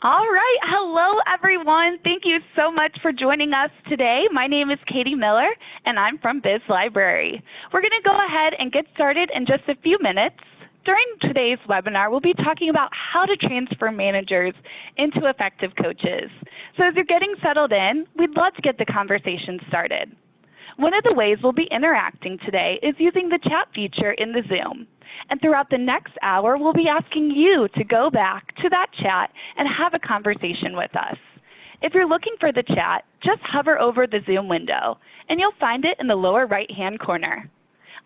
All right. Hello, everyone. Thank you so much for joining us today. My name is Katie Miller, and I'm from BizLibrary. We're going to go ahead and get started in just a few minutes. During today's webinar, we'll be talking about how to transform managers into effective coaches. So as you're getting settled in, we'd love to get the conversation started. One of the ways we'll be interacting today is using the chat feature in the Zoom. And throughout the next hour, we'll be asking you to go back to that chat and have a conversation with us. If you're looking for the chat, just hover over the Zoom window, and you'll find it in the lower right-hand corner.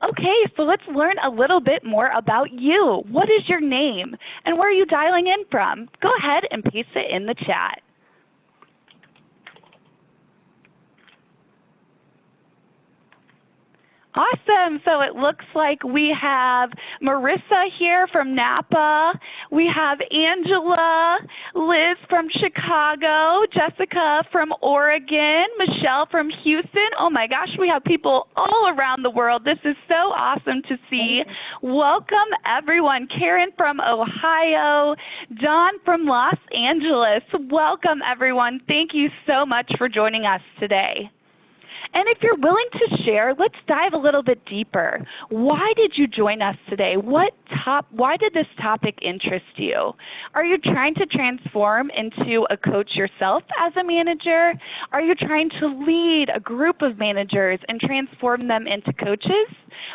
Okay, so let's learn a little bit more about you. What is your name, and where are you dialing in from? Go ahead and paste it in the chat. Awesome. So it looks like we have Marissa here from Napa. We have Angela, Liz from Chicago, Jessica from Oregon, Michelle from Houston. Oh my gosh, we have people all around the world. This is so awesome to see. Welcome everyone. Karen from Ohio, Dawn from Los Angeles. Welcome everyone. Thank you so much for joining us today. And if you're willing to share, let's dive a little bit deeper. Why did you join us today? Why did this topic interest you? Are you trying to transform into a coach yourself as a manager? Are you trying to lead a group of managers and transform them into coaches?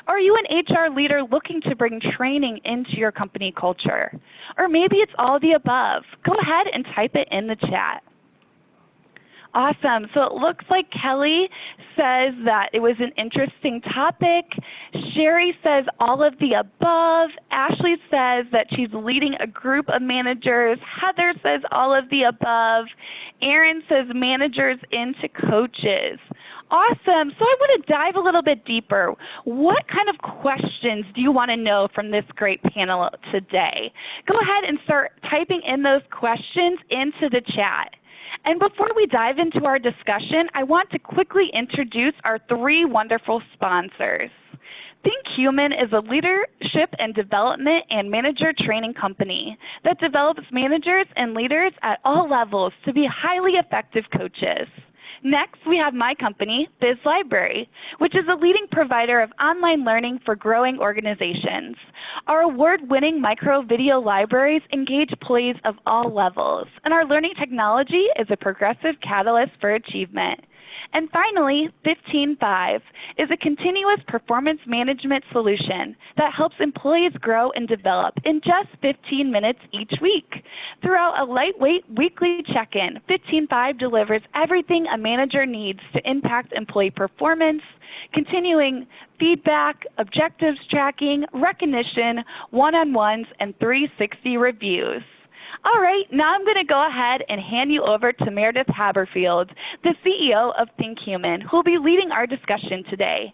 Are you an HR leader looking to bring training into your company culture? Or maybe it's all of the above. Go ahead and type it in the chat. Awesome. So it looks like Kelly says that it was an interesting topic. Sherry says all of the above. Ashley says that she's leading a group of managers. Heather says all of the above. Erin says managers into coaches. Awesome. So I want to dive a little bit deeper. What kind of questions do you want to know from this great panel today? Go ahead and start typing in those questions into the chat. And before we dive into our discussion, I want to quickly introduce our three wonderful sponsors. ThinkHuman is a leadership and development and manager training company that develops managers and leaders at all levels to be highly effective coaches. Next, we have my company, BizLibrary, which is a leading provider of online learning for growing organizations. Our award-winning micro-video libraries engage employees of all levels, and our learning technology is a progressive catalyst for achievement. And finally, 15.5 is a continuous performance management solution that helps employees grow and develop in just 15 minutes each week. Throughout a lightweight weekly check-in, 15.5 delivers everything a manager needs to impact employee performance, continuing feedback, objectives tracking, recognition, one-on-ones, and 360 reviews. All right, now I'm going to go ahead and hand you over to Meredith Haberfield, the CEO of ThinkHuman, who will be leading our discussion today.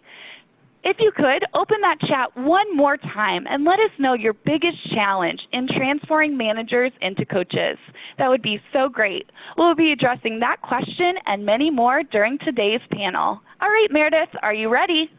If you could, open that chat one more time and let us know your biggest challenge in transforming managers into coaches. That would be so great. We'll be addressing that question and many more during today's panel. All right, Meredith, are you ready?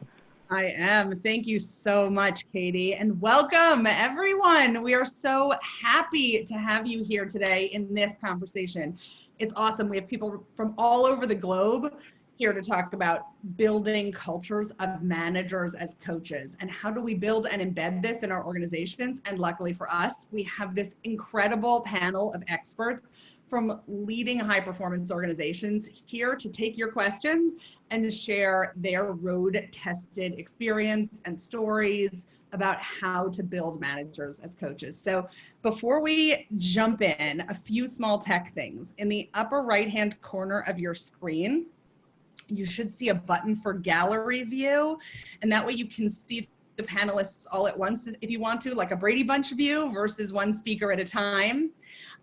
I am. Thank you so much, Katie, and welcome everyone. We are so happy to have you here today in this conversation. It's awesome. We have people from all over the globe here to talk about building cultures of managers as coaches and how do we build and embed this in our organizations. And luckily for us, we have this incredible panel of experts from leading high performance organizations here to take your questions and to share their road tested experience and stories about how to build managers as coaches. So before we jump in, a few small tech things. In the upper right hand corner of your screen, you should see a button for gallery view, and that way you can see the panelists all at once if you want to, like a Brady Bunch view versus one speaker at a time.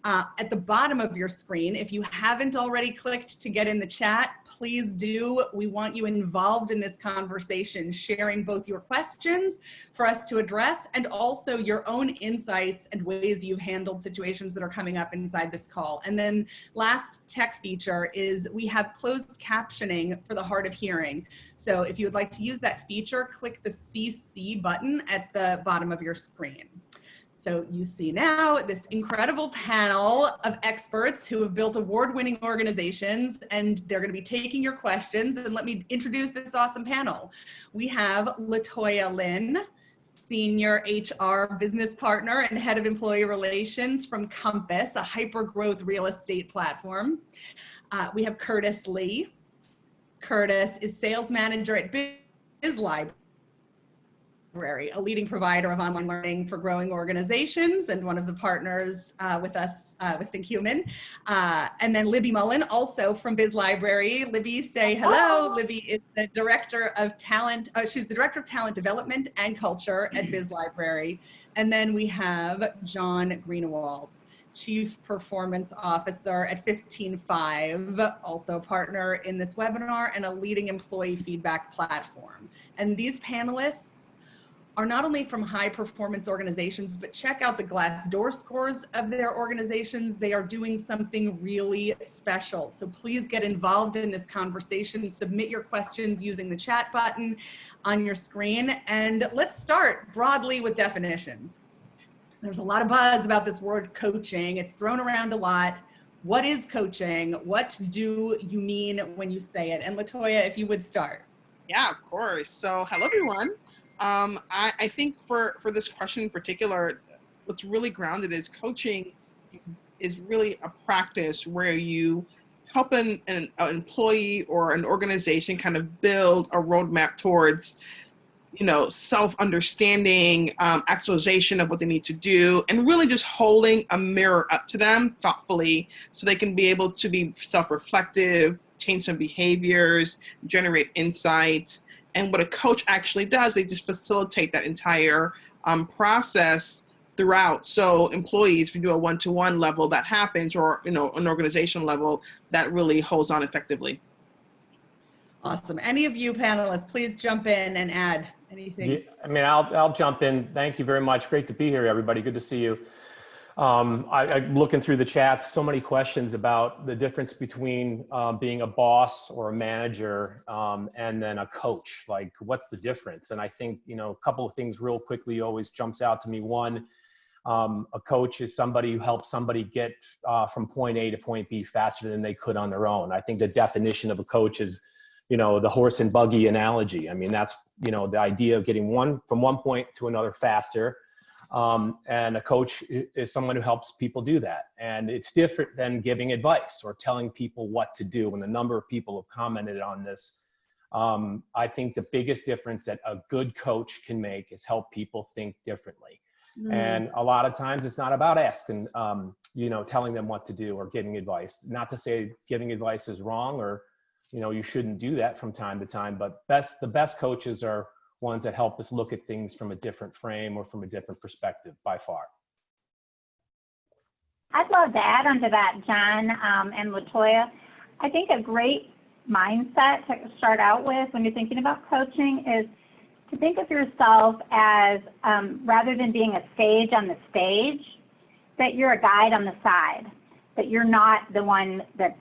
At the bottom of your screen, if you haven't already clicked to get in the chat, please do. We want you involved in this conversation, sharing both your questions for us to address and also your own insights and ways you've handled situations that are coming up inside this call. And then last tech feature is we have closed captioning for the hard of hearing. So if you would like to use that feature, click the CC button at the bottom of your screen. So you see now this incredible panel of experts who have built award-winning organizations, and they're going to be taking your questions. And let me introduce this awesome panel. We have LaToya Lynn, Senior HR Business Partner and Head of Employee Relations from Compass, a hyper-growth real estate platform. We have Curtis Lee. Curtis is Sales Manager at BizLibrary, a leading provider of online learning for growing organizations and one of the partners with us with ThinkHuman. And then Libby Mullen, also from BizLibrary. Libby, say hello. Libby is the Director of Talent. She's the Director of Talent Development and Culture at BizLibrary. And then we have John Greenewald, Chief Performance Officer at 15Five, also a partner in this webinar and a leading employee feedback platform. And these panelists are not only from high performance organizations, but check out the Glassdoor scores of their organizations. They are doing something really special. So please get involved in this conversation. Submit your questions using the chat button on your screen. And let's start broadly with definitions. There's a lot of buzz about this word coaching. It's thrown around a lot. What is coaching? What do you mean when you say it? And LaToya, if you would start. Yeah, of course. So hello, everyone. I think for this question in particular, what's really grounded is coaching is really a practice where you help an employee or an organization kind of build a roadmap towards, self-understanding, actualization of what they need to do, and really just holding a mirror up to them thoughtfully so they can be able to be self-reflective, change some behaviors, generate insights. And what a coach actually does, they just facilitate that entire process throughout. So employees, if you do a one-to-one level, that happens, or an organizational level, that really holds on effectively. Awesome. Any of you panelists, please jump in and add anything. Yeah, I mean, I'll jump in. Thank you very much. Great to be here, everybody. Good to see you. I'm looking through the chat, so many questions about the difference between being a boss or a manager and then a coach. Like, what's the difference? And I think, a couple of things real quickly always jumps out to me. One, a coach is somebody who helps somebody get from point A to point B faster than they could on their own. I think the definition of a coach is, the horse and buggy analogy. I mean, that's, the idea of getting from one point to another faster. And a coach is someone who helps people do that. And it's different than giving advice or telling people what to do. And a number of people have commented on this. I think the biggest difference that a good coach can make is help people think differently. And a lot of times it's not about asking, telling them what to do or giving advice. Not to say giving advice is wrong or, you shouldn't do that from time to time, but the best coaches are ones that help us look at things from a different frame or from a different perspective by far. I'd love to add onto that, John and LaToya. I think a great mindset to start out with when you're thinking about coaching is to think of yourself as, rather than being a sage on the stage, that you're a guide on the side, that you're not the one that's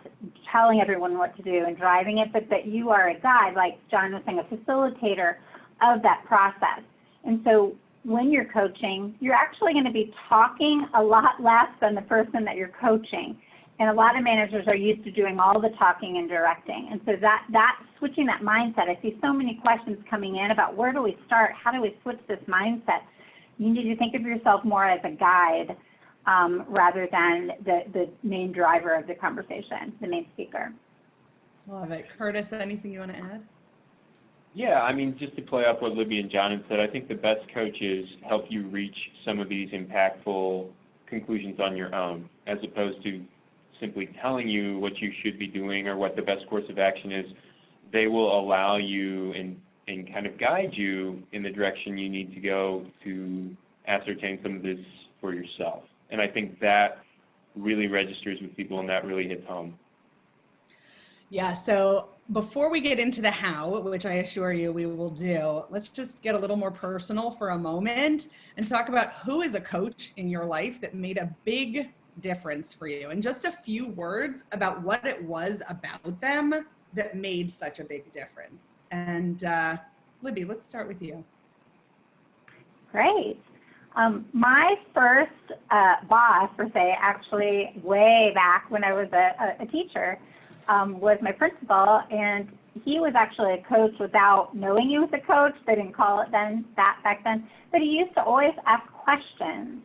telling everyone what to do and driving it, but that you are a guide, like John was saying, a facilitator of that process. And so when you're coaching, you're actually going to be talking a lot less than the person that you're coaching. And a lot of managers are used to doing all the talking and directing. And so that switching that mindset, I see so many questions coming in about where do we start? How do we switch this mindset? You need to think of yourself more as a guide rather than the main driver of the conversation, the main speaker. Love it. Curtis, anything you want to add? Yeah, I mean, just to play up what Libby and John had said, I think the best coaches help you reach some of these impactful conclusions on your own, as opposed to simply telling you what you should be doing or what the best course of action is. They will allow you and kind of guide you in the direction you need to go to ascertain some of this for yourself. And I think that really registers with people and that really hits home. Yeah, so before we get into the how, which I assure you we will do, let's just get a little more personal for a moment and talk about who is a coach in your life that made a big difference for you, and just a few words about what it was about them that made such a big difference. And Libby, let's start with you. Great. My first boss, per se, actually way back when I was a teacher, was my principal, and he was actually a coach without knowing he was a coach. They didn't call it back then, but he used to always ask questions,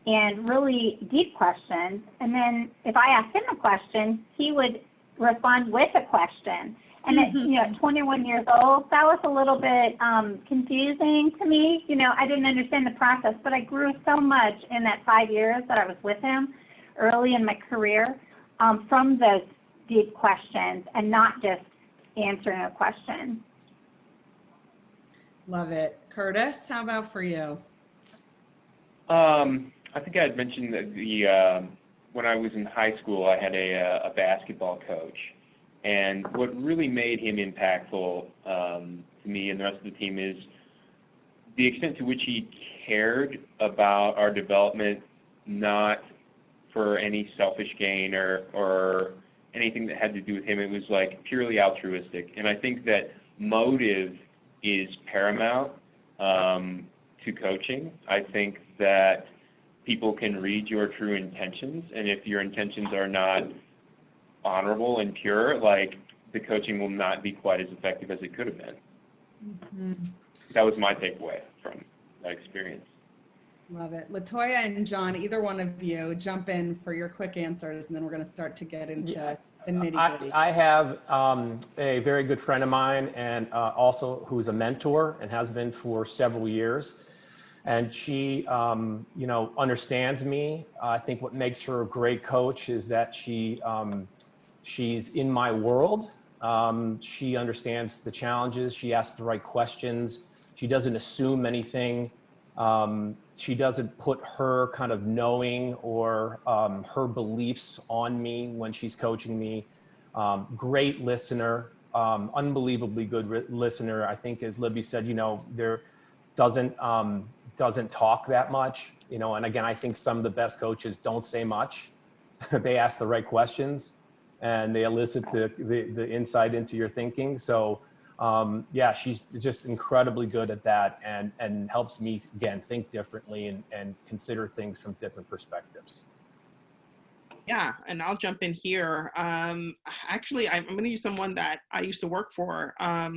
and really deep questions. And then if I asked him a question, he would respond with a question. And at 21 years old, that was a little bit confusing to me. I didn't understand the process, but I grew so much in that 5 years that I was with him early in my career from those deep questions and not just answering a question. Love it. Curtis, how about for you? I think I had mentioned that when I was in high school, I had a basketball coach. And what really made him impactful to me and the rest of the team is the extent to which he cared about our development, not for any selfish gain or anything that had to do with him. It was like purely altruistic. And I think that motive is paramount to coaching. I think that people can read your true intentions, and if your intentions are not honorable and pure, like, the coaching will not be quite as effective as it could have been. Mm-hmm. That was my takeaway from that experience. Love it. LaToya and John, either one of you, jump in for your quick answers, and then we're going to start to get into the nitty-gritty. I have a very good friend of mine, and also who's a mentor and has been for several years. And she, understands me. I think what makes her a great coach is that she's in my world. She understands the challenges. She asks the right questions. She doesn't assume anything. She doesn't put her kind of knowing or her beliefs on me when she's coaching me. Great listener, unbelievably good listener. I think, as Libby said, there doesn't talk that much, and again, I think some of the best coaches don't say much. They ask the right questions and they elicit the insight into your thinking. So she's just incredibly good at that, and helps me, again, think differently and consider things from different perspectives. Yeah, and I'll jump in here. Actually, I'm going to use someone that I used to work for, a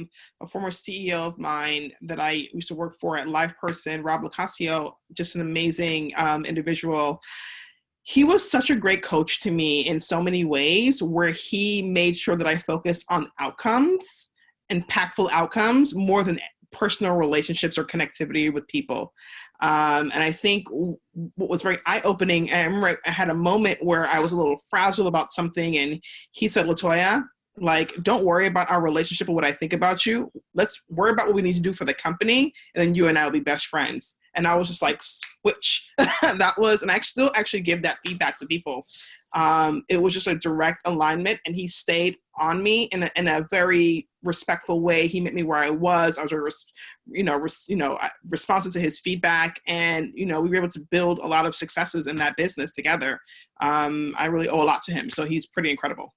former CEO of mine that I used to work for at LivePerson, Rob Locascio, just an amazing individual. He was such a great coach to me in so many ways, where he made sure that I focused on outcomes, impactful outcomes, more than personal relationships or connectivity with people. And I think what was very eye-opening, I remember I had a moment where I was a little frazzled about something, and he said, LaToya, don't worry about our relationship or what I think about you. Let's worry about what we need to do for the company, and then you and I will be best friends. And I was just like, switch. And I still actually give that feedback to people. It was just a direct alignment, and he stayed on me in a very respectful way. He met me where I was. I was responsive to his feedback, and we were able to build a lot of successes in that business together. I really owe a lot to him, so he's pretty incredible.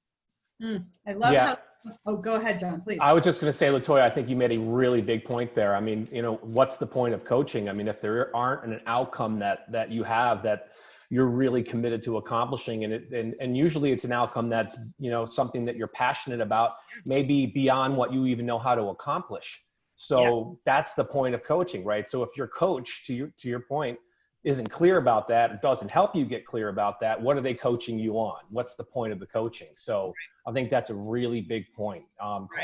I love how. Oh, go ahead, John, please. I was just going to say, LaToya, I think you made a really big point there. I mean, what's the point of coaching? I mean, if there aren't an outcome that you have that you're really committed to accomplishing, and usually it's an outcome that's, something that you're passionate about, maybe beyond what you even know how to accomplish. So that's the point of coaching, right? So if your coach, to your point, isn't clear about that, it doesn't help you get clear about that, what are they coaching you on? What's the point of the coaching? So I think that's a really big point.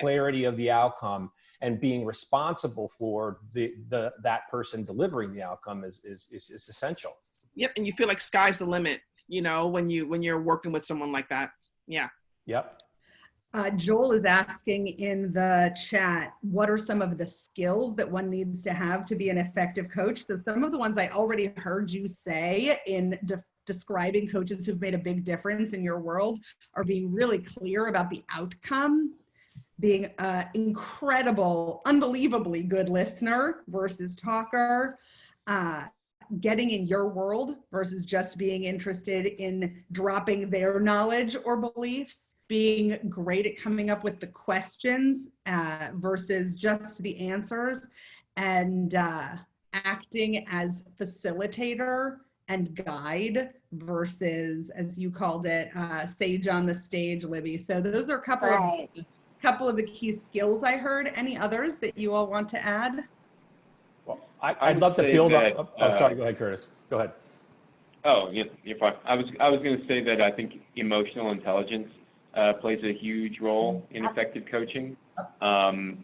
Clarity of the outcome and being responsible for that person delivering the outcome is essential. Yep, and you feel like sky's the limit, when you're working with someone like that. Yeah. Yep. Joel is asking in the chat, what are some of the skills that one needs to have to be an effective coach? So some of the ones I already heard you say in describing coaches who've made a big difference in your world are being really clear about the outcome, being an incredible, unbelievably good listener versus talker, getting in your world versus just being interested in dropping their knowledge or beliefs, being great at coming up with the questions versus just the answers, and acting as facilitator and guide versus, as you called it, sage on the stage, Libby. So those are a couple of the key skills I heard. Any others that you all want to add? Well, I'd love to build up. Oh, sorry. Go ahead, Curtis. Go ahead. Oh, yeah, you're fine. I was going to say that I think emotional intelligence plays a huge role in effective coaching. I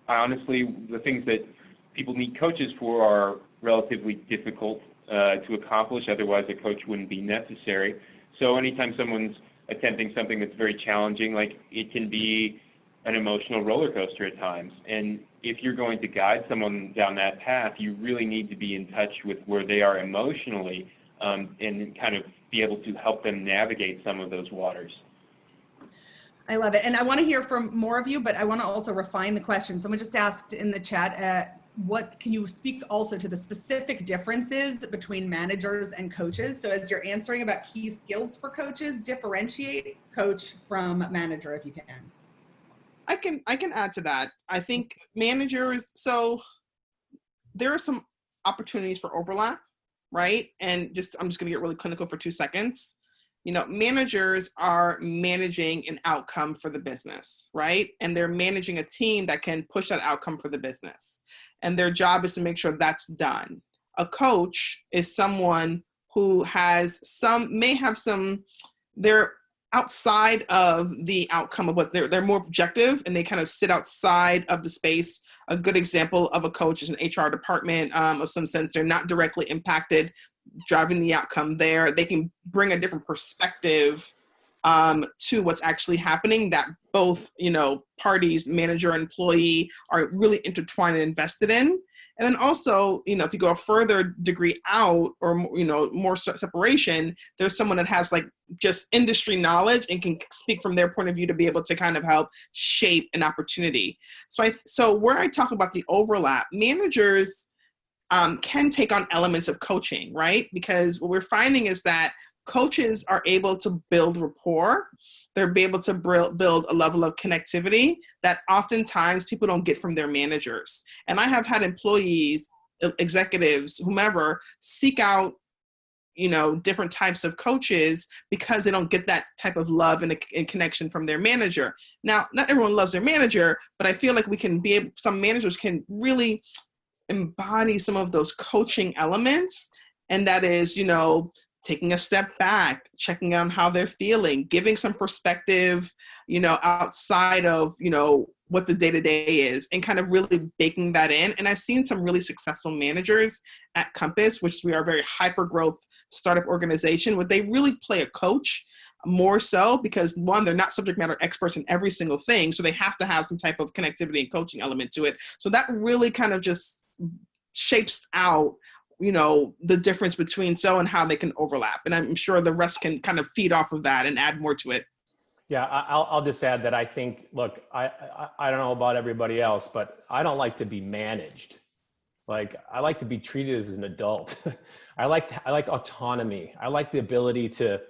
honestly, the things that people need coaches for are relatively difficult to accomplish. Otherwise, a coach wouldn't be necessary. So anytime someone's attempting something that's very challenging, like it can be an emotional roller coaster at times. And if you're going to guide someone down that path, you really need to be in touch with where they are emotionally and kind of be able to help them navigate some of those waters. I love it. And I want to hear from more of you, but I want to also refine the question. Someone just asked in the chat, what can you speak also to the specific differences between managers and coaches? So as you're answering about key skills for coaches, differentiate coach from manager if you can. I can add to that. I think managers, so there are some opportunities for overlap, right? And I'm just going to get really clinical for 2 seconds. You know, managers are managing an outcome for the business, right? And they're managing a team that can push that outcome for the business. And their job is to make sure that's done. A coach is someone who they're outside of the outcome of what they're more objective, and they kind of sit outside of the space. A good example of a coach is an HR department of some sense. They're not directly impacted driving the outcome there. They can bring a different perspective to what's actually happening, that both, parties, manager and employee, are really intertwined and invested in. And then also, if you go a further degree out, or, more separation, there's someone that has like just industry knowledge and can speak from their point of view to be able to kind of help shape an opportunity. So where I talk about the overlap, managers can take on elements of coaching, right? Because what we're finding is that coaches are able to build rapport. They're able to build a level of connectivity that oftentimes people don't get from their managers. And I have had employees, executives, whomever, seek out, different types of coaches because they don't get that type of love and connection from their manager. Now, not everyone loves their manager, but I feel like some managers can really embody some of those coaching elements. And that is, taking a step back, checking on how they're feeling, giving some perspective, outside of, what the day-to-day is, and kind of really baking that in. And I've seen some really successful managers at Compass, which we are a very hyper-growth startup organization, where they really play a coach more so because, one, they're not subject matter experts in every single thing. So they have to have some type of connectivity and coaching element to it. So that really kind of just shapes out the difference between and how they can overlap. And I'm sure the rest can kind of feed off of that and add more to it. Yeah, I'll just add that I think, look, I don't know about everybody else, but I don't like to be managed. Like, I like to be treated as an adult. I like autonomy. I like the ability to,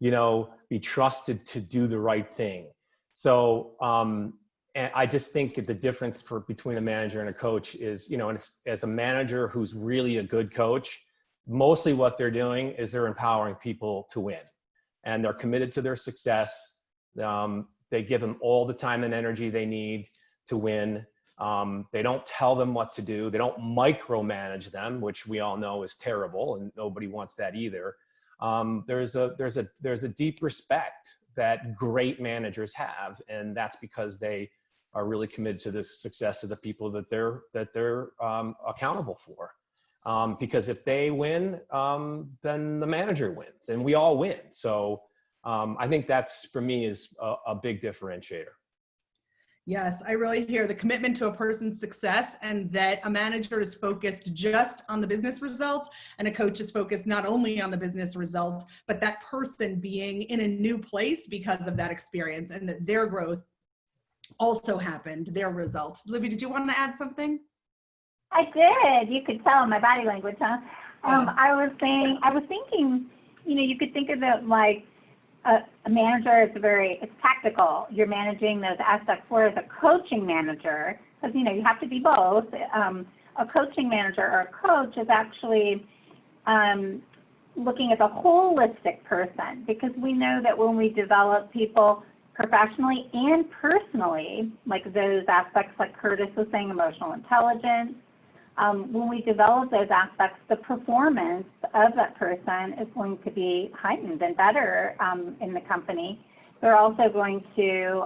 be trusted to do the right thing. So, and I just think the difference between a manager and a coach is, as a manager who's really a good coach, mostly what they're doing is they're empowering people to win, and they're committed to their success. They give them all the time and energy they need to win. They don't tell them what to do. They don't micromanage them, which we all know is terrible, and nobody wants that either. There's a deep respect that great managers have, and that's because they are really committed to the success of the people that they're accountable for. Because if they win, then the manager wins, and we all win. So I think that's, for me, is a big differentiator. Yes, I really hear the commitment to a person's success, and that a manager is focused just on the business result, and a coach is focused not only on the business result, but that person being in a new place because of that experience, and that their growth also happened, their results. Libby, did you want to add something? I did. You could tell in my body language, huh? I was thinking, you could think of it like a manager is it's tactical. You're managing those aspects, whereas a coaching manager, because you have to be both. a coaching manager or a coach is actually looking at the holistic person, because we know that when we develop people professionally and personally, like those aspects like Curtis was saying, emotional intelligence, when we develop those aspects, the performance of that person is going to be heightened and better in the company. They're also going to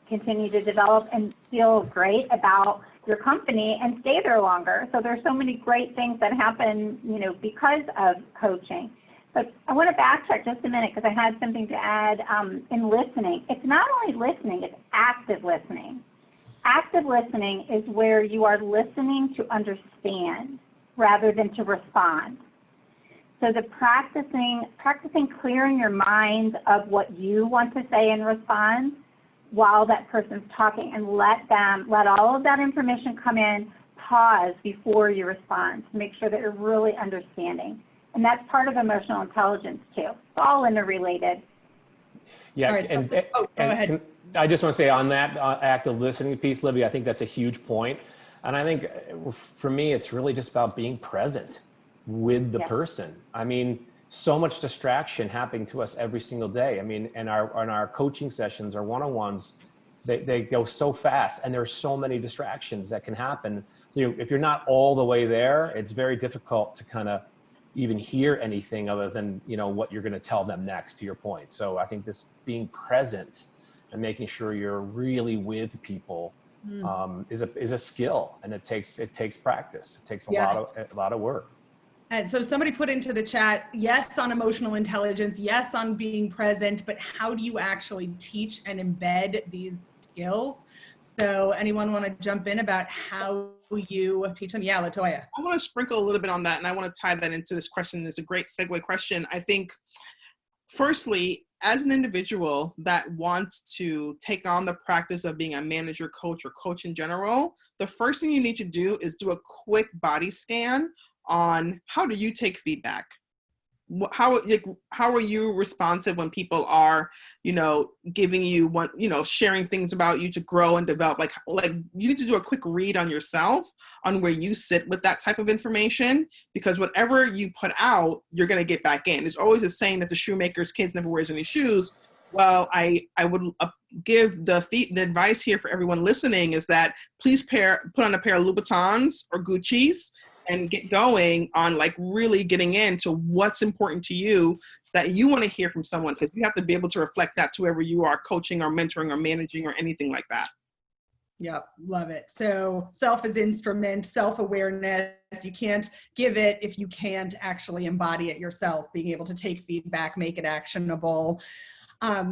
continue to develop and feel great about your company and stay there longer. So there's so many great things that happen, you know, because of coaching. But I want to backtrack just a minute because I had something to add in listening. It's not only listening, it's active listening. Active listening is where you are listening to understand rather than to respond. So the practicing clearing your mind of what you want to say in response while that person's talking, and let all of that information come in, pause before you respond to make sure that you're really understanding. And that's part of emotional intelligence too. It's all interrelated. Yeah, All right, so, go ahead. I just want to say on that active listening piece, Libby, I think that's a huge point. And I think for me, it's really just about being present with the person. I mean, so much distraction happening to us every single day. I mean, and our coaching sessions, our one-on-ones, they go so fast, and there's so many distractions that can happen. So if you're not all the way there, it's very difficult to kind of even hear anything other than, you know, what you're going to tell them next, to your point. So I think this being present and making sure you're really with people is a skill, and it takes practice. It takes a lot of work. And so somebody put into the chat, yes on emotional intelligence, yes on being present, but how do you actually teach and embed these skills? So anyone want to jump in about how you teach them? Yeah, Latoya. I want to sprinkle a little bit on that, and I want to tie that into this question. It's a great segue question. I think, firstly, as an individual that wants to take on the practice of being a manager, coach, or coach in general, the first thing you need to do is do a quick body scan on how do you take feedback? How are you responsive when people are, you know, giving you one, you know, sharing things about you to grow and develop? Like you need to do a quick read on yourself on where you sit with that type of information, because whatever you put out, you're going to get back in. There's always a saying that the shoemaker's kids never wears any shoes. Well, I would give the advice here for everyone listening is that please put on a pair of Louboutins or Gucci's and get going on like really getting into what's important to you that you want to hear from someone, because you have to be able to reflect that to whoever you are coaching or mentoring or managing or anything like that. Yep, love it. So self is instrument, self-awareness. You can't give it if you can't actually embody it yourself, being able to take feedback, make it actionable.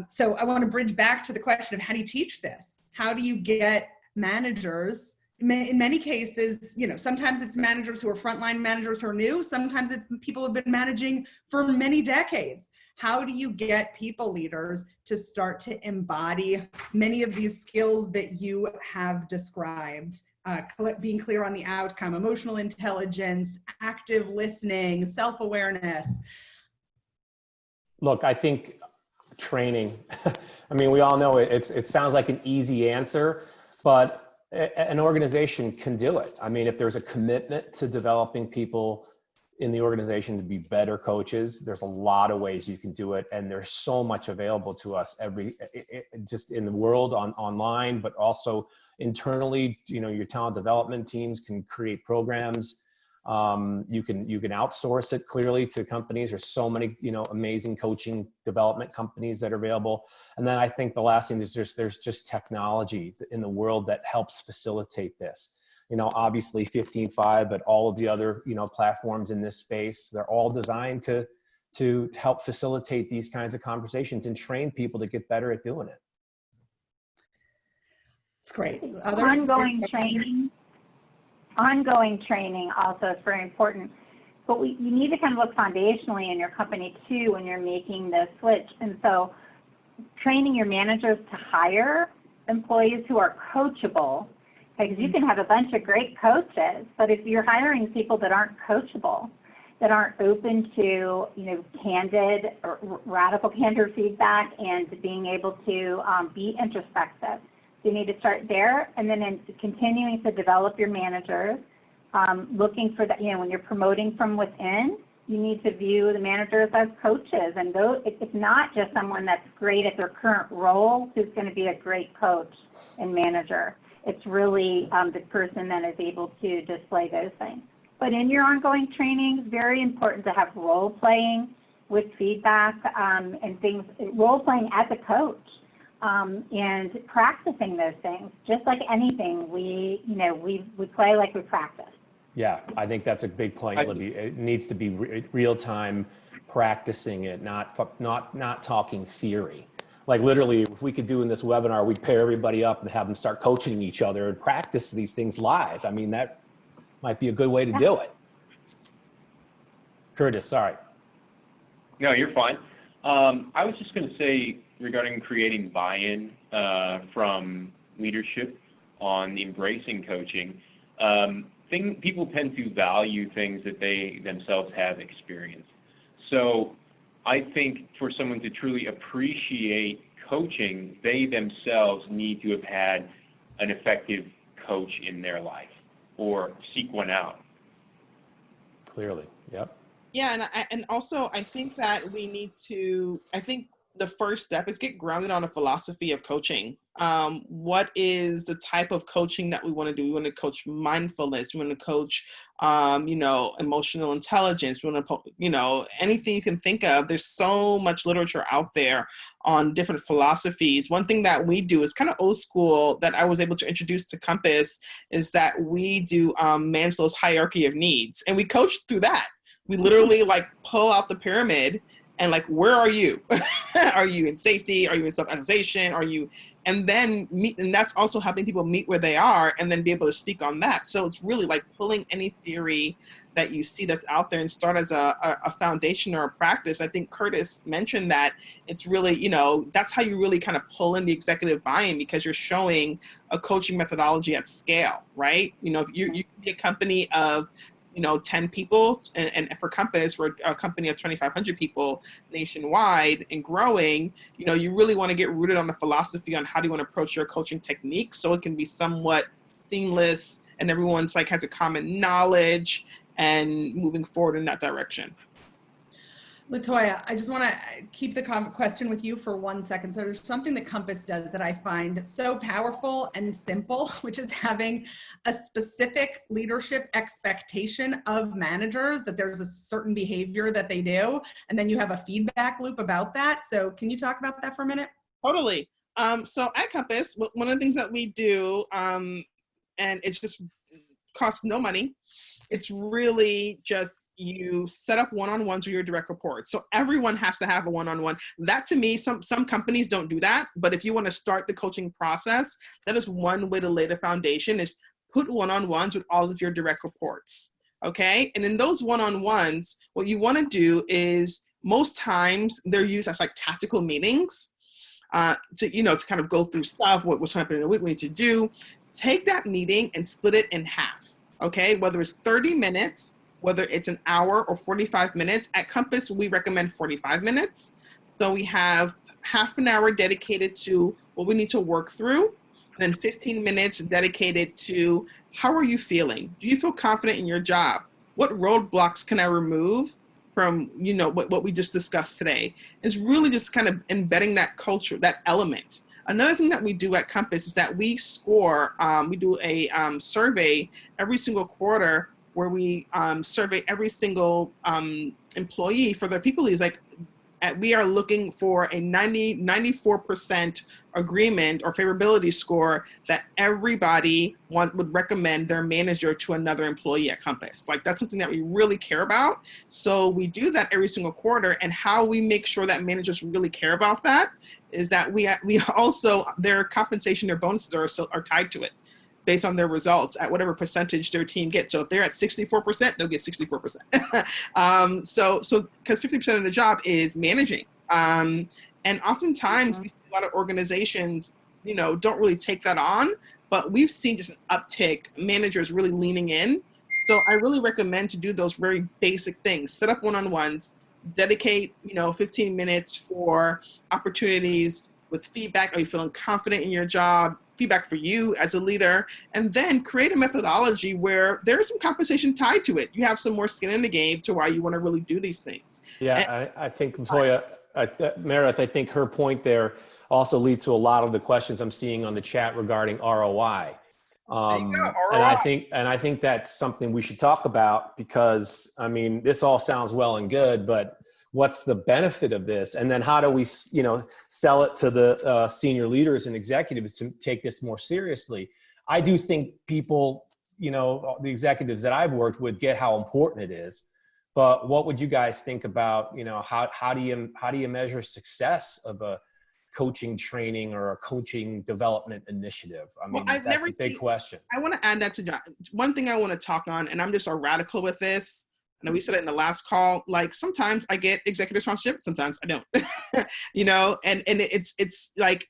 So I want to bridge back to the question of how do you teach this? How do you get managers? In many cases, you know, sometimes it's managers who are frontline managers who are new. Sometimes it's people who have been managing for many decades. How do you get people leaders to start to embody many of these skills that you have described? Being clear on the outcome, emotional intelligence, active listening, self-awareness. Look, I think training. I mean, we all know it sounds like an easy answer, but an organization can do it. I mean, if there's a commitment to developing people in the organization to be better coaches, there's a lot of ways you can do it. And there's so much available to us just in the world online, but also internally. You know, your talent development teams can create programs. You can outsource it clearly to companies. There's so many, you know, amazing coaching development companies that are available. And then I think the last thing is there's just technology in the world that helps facilitate this. You know, obviously 15.5, but all of the other, you know, platforms in this space, they're all designed to help facilitate these kinds of conversations and train people to get better at doing it. It's great. Ongoing training also is very important, but you need to kind of look foundationally in your company too when you're making the switch. And so training your managers to hire employees who are coachable, because you can have a bunch of great coaches, but if you're hiring people that aren't coachable, that aren't open to, you know, candid or radical candor feedback and being able to be introspective. You need to start there, and then in continuing to develop your managers looking for that, when you're promoting from within, you need to view the managers as coaches. And it's not just someone that's great at their current role who's going to be a great coach and manager. It's really the person that is able to display those things. But in your ongoing training, it's very important to have role playing with feedback and things, role playing as a coach. And practicing those things, just like anything, we play like we practice. Yeah, I think that's a big point, Libby. It needs to be real time practicing it, not talking theory. Like literally, if we could do in this webinar, we'd pair everybody up and have them start coaching each other and practice these things live. I mean, that might be a good way to do it. Curtis, sorry. No, you're fine. I was just going to say regarding creating buy-in from leadership on embracing coaching, people tend to value things that they themselves have experienced. So I think for someone to truly appreciate coaching, they themselves need to have had an effective coach in their life or seek one out. Clearly, yep. Yeah, and also I think that we need to, I think the first step is get grounded on a philosophy of coaching. What is the type of coaching that we want to do? We want to coach mindfulness. We want to coach, emotional intelligence. We want to, anything you can think of. There's so much literature out there on different philosophies. One thing that we do is kind of old school that I was able to introduce to Compass is that we do Maslow's hierarchy of needs, and we coach through that. We literally pull out the pyramid and where are you? Are you in safety? Are you in self-actualization? Are you, and then meet, and that's also helping people meet where they are and then be able to speak on that. So it's really pulling any theory that you see that's out there and start as a foundation or a practice. I think Curtis mentioned that it's really, that's how you really kind of pull in the executive buy-in, because you're showing a coaching methodology at scale, right? If you can be a company of 10 people, and for Compass, we're a company of 2,500 people nationwide and growing. You really want to get rooted on the philosophy on how do you want to approach your coaching technique so it can be somewhat seamless and everyone's has a common knowledge and moving forward in that direction. Latoya, I just want to keep the question with you for 1 second. So there's something that Compass does that I find so powerful and simple, which is having a specific leadership expectation of managers, that there's a certain behavior that they do, and then you have a feedback loop about that. So can you talk about that for a minute? Totally. So at Compass, one of the things that we do, and it's just costs no money, it's really just you set up one-on-ones with your direct reports. So everyone has to have a one-on-one. That to me, some companies don't do that, but if you want to start the coaching process, that is one way to lay the foundation, is put one-on-ones with all of your direct reports. Okay. And in those one-on-ones, what you want to do is most times they're used as tactical meetings to kind of go through stuff, what's happening in the week, we need to do. Take that meeting and split it in half. Okay, whether it's 30 minutes, whether it's an hour or 45 minutes. At Compass, we recommend 45 minutes. So we have half an hour dedicated to what we need to work through, and then 15 minutes dedicated to how are you feeling? Do you feel confident in your job? What roadblocks can I remove from what we just discussed today? It's really just kind of embedding that culture, that element. Another thing that we do at Compass is that we score, we do a survey every single quarter where we survey every single employee for their people leads. We are looking for a 94% agreement or favorability score that everybody would recommend their manager to another employee at Compass. That's something that we really care about. So we do that every single quarter, and how we make sure that managers really care about that is that we also, their compensation, their bonuses are tied to it based on their results at whatever percentage their team gets. So if they're at 64%, they'll get 64%. So because 50% of the job is managing. And oftentimes we see a lot of organizations, don't really take that on, but we've seen just an uptick, managers really leaning in. So I really recommend to do those very basic things. Set up one-on-ones, dedicate, 15 minutes for opportunities with feedback. Are you feeling confident in your job? feedback for you as a leader, and then create a methodology where there's some compensation tied to it. You have some more skin in the game to why you want to really do these things. Yeah, I think Latoya, Meredith, I think her point there also leads to a lot of the questions I'm seeing on the chat regarding ROI. There you go, And ROI. I think that's something we should talk about, because I mean, this all sounds well and good, but what's the benefit of this? And then how do we, sell it to the senior leaders and executives to take this more seriously? I do think people, the executives that I've worked with get how important it is. But what would you guys think about, how do you measure success of a coaching training or a coaching development initiative? I mean, that's a big question. I want to add that to John. One thing I want to talk on, and I'm just a radical with this. I know we said it in the last call, like sometimes I get executive sponsorship, sometimes I don't, and it's like,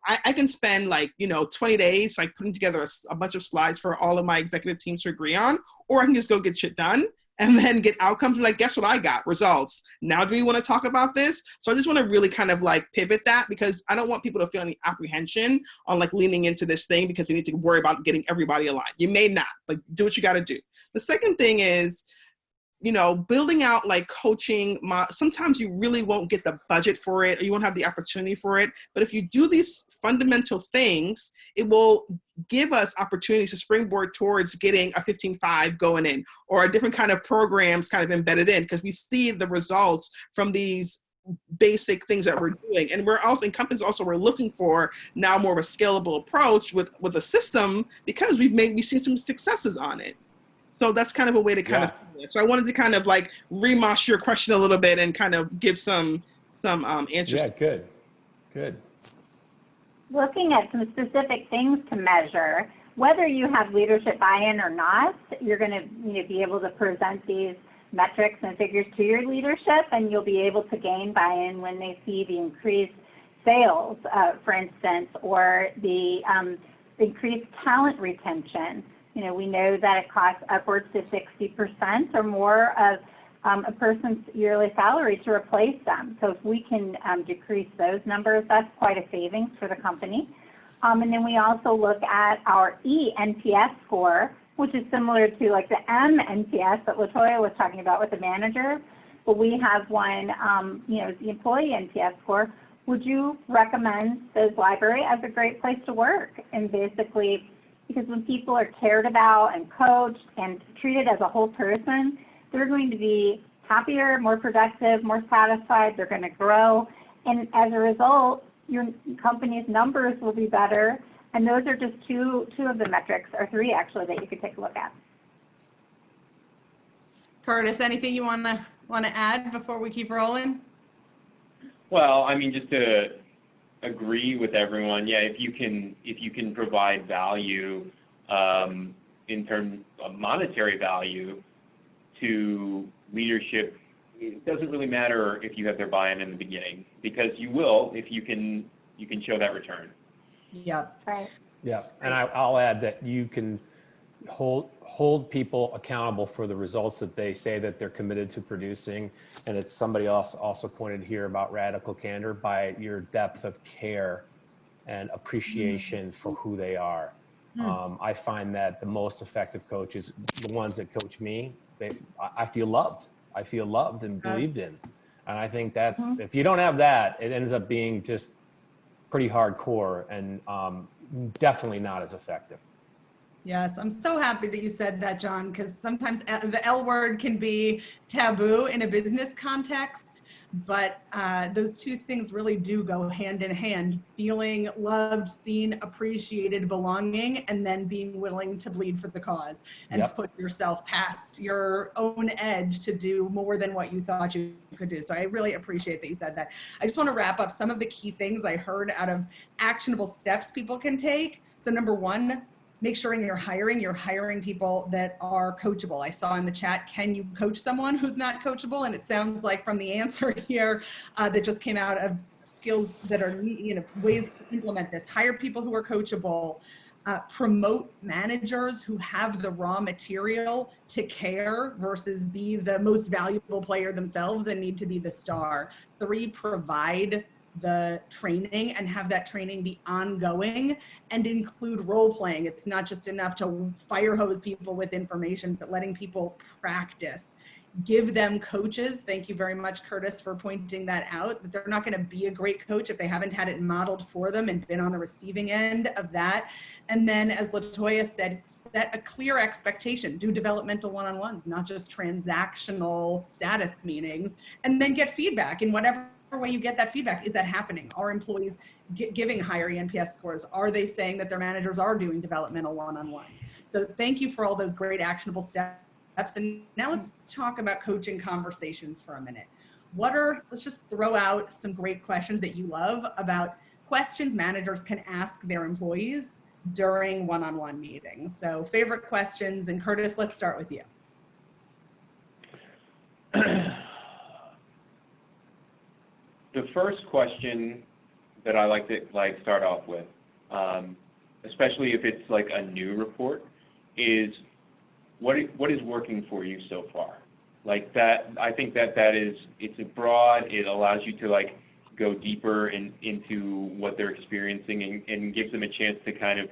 I can spend 20 days, like putting together a bunch of slides for all of my executive teams to agree on, or I can just go get shit done and then get outcomes. Like, guess what I got? Results. Now, do we want to talk about this? So I just want to really kind of pivot that, because I don't want people to feel any apprehension on leaning into this thing because they need to worry about getting everybody aligned. You may not, do what you got to do. The second thing is, building out coaching, sometimes you really won't get the budget for it, or you won't have the opportunity for it. But if you do these fundamental things, it will give us opportunities to springboard towards getting a 15-5 going in, or a different kind of programs kind of embedded in, because we see the results from these basic things that we're doing. And we're also, in companies also, we're looking for now more of a scalable approach with a system, because we've seen some successes on it. So that's kind of a way to kind of, so I wanted to kind of remosh your question a little bit and kind of give some answers. Yeah, good. Looking at some specific things to measure, whether you have leadership buy-in or not, you're going to be able to present these metrics and figures to your leadership, and you'll be able to gain buy-in when they see the increased sales, for instance, or the increased talent retention. We know that it costs upwards to 60% or more of a person's yearly salary to replace them. So if we can decrease those numbers, that's quite a savings for the company. And then we also look at our NPS score, which is similar to the M NPS that Latoya was talking about with the manager. But we have one, the employee NPS score. Would you recommend BizLibrary as a great place to work? And basically, because when people are cared about and coached and treated as a whole person, they're going to be happier, more productive, more satisfied, they're going to grow. And as a result, your company's numbers will be better. And those are just two of the metrics, or three actually, that you could take a look at. Curtis, anything you want to add before we keep rolling? Well, I mean, just to agree with everyone, yeah, if you can provide value in terms of monetary value to leadership, it doesn't really matter if you have their buy-in in the beginning, because you will if you can show that return. Yeah. Right. Yeah, and I'll add that you can hold people accountable for the results that they say that they're committed to producing. And it's somebody else also pointed here about radical candor, by your depth of care and appreciation for who they are. I find that the most effective coaches, the ones that coach me, I feel loved. I feel loved and believed in. And I think that's, if you don't have that, it ends up being just pretty hardcore and definitely not as effective. Yes, I'm so happy that you said that, John, because sometimes the L word can be taboo in a business context, but those two things really do go hand in hand: feeling loved, seen, appreciated, belonging, and then being willing to bleed for the cause and put yourself past your own edge to do more than what you thought you could do. So I really appreciate that you said that. I just want to wrap up some of the key things I heard out of actionable steps people can take. So number one, make sure you're hiring people that are coachable. I saw in the chat, can you coach someone who's not coachable? And it sounds like from the answer here that just came out of skills that are, ways to implement this. Hire people who are coachable. Promote managers who have the raw material to care versus be the most valuable player themselves and need to be the star. 3, provide the training and have that training be ongoing and include role playing. It's not just enough to fire hose people with information, but letting people practice. Give them coaches. Thank you very much, Curtis, for pointing that out, that they're not going to be a great coach if they haven't had it modeled for them and been on the receiving end of that. And then, as LaToya said, set a clear expectation. Do developmental one-on-ones, not just transactional status meetings, and then get feedback in whatever way you get that feedback. Is that happening? Are employees giving higher NPS scores? Are they saying that their managers are doing developmental one-on-ones? So thank you for all those great actionable steps. And now let's talk about coaching conversations for a minute. Let's just throw out some great questions that you love about questions managers can ask their employees during one-on-one meetings. So favorite questions, and Curtis, let's start with you. The first question that I like to start off with, especially if it's like a new report, is what is working for you so far? Like that, I think it's broad. It allows you to like go deeper into what they're experiencing and gives them a chance to kind of,